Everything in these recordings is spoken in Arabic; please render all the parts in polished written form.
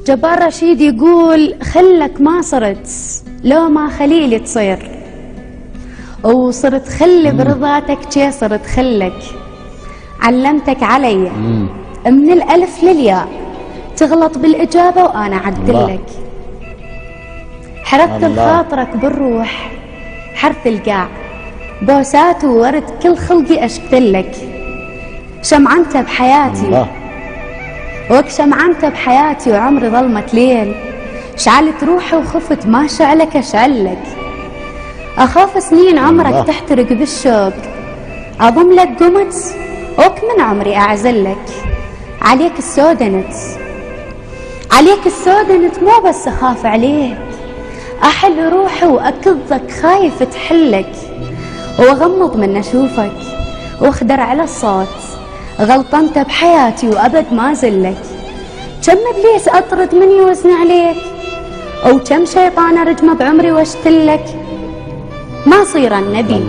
جبار رشيد يقول خلك ما صرت لو ما خليلي تصير، وصرت خلي برضاتك جي صرت خلك، علمتك علي من الألف للياء، تغلط بالإجابة وأنا أعدلك، حركت لخاطرك بالروح حرث القاع، بوسات وورد كل خلقي أشتلك، شمعنت بحياتي شمعنت بحياتي وعمري ظلمت ليل، شعلت روحي وخفت ما شعلك أشعلك، أخاف سنين عمرك تحترق بالشوق، أضم لك قمت وك من عمري أعزلك، عليك السودنت عليك السودنت مو بس أخاف عليك، أحل روحي وأكظك خايف تحلك، وأغمض من أشوفك واخدر على الصوت، غلطنت بحياتي وأبد ما زلك، كم إبليس أطرد من يوزن عليك، أو كم شيطان أرجمه بعمري واشتلك، ما صير النبي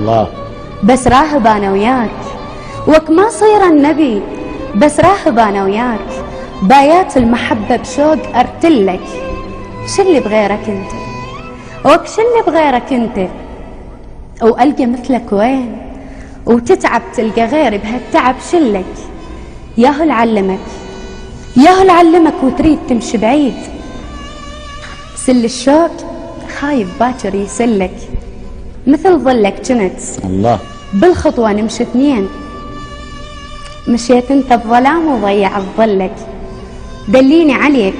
بس راهب أنا وياك، وك ما صير النبي بس راهب أنا وياك، بايات المحبة بشوق أرتلك، شلي بغيرك أنت وك شلي بغيرك أنت، وألقى مثلك وين وتتعب تلقى غيري بهالتعب شلك، ياهو علمك ياهو علمك وتريد تمشي بعيد، سل الشوق خايف باكر يسلك، مثل ظلك جنت بالخطوة نمشي اثنين، مشيت انت بظلام وضيعت ظلك، دليني عليك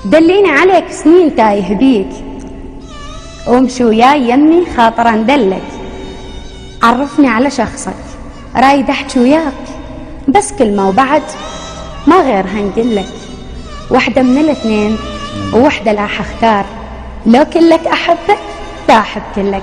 دليني عليك سنين تايه بيك، وامشي وياي يمي خاطر اندلك، عرفني على شخصك رايد احكي وياك، بس كلمة وبعد ما غيرها نقلك، واحدة من الاثنين وواحدة لا حختار، لو كلك احبك لا احب كلك.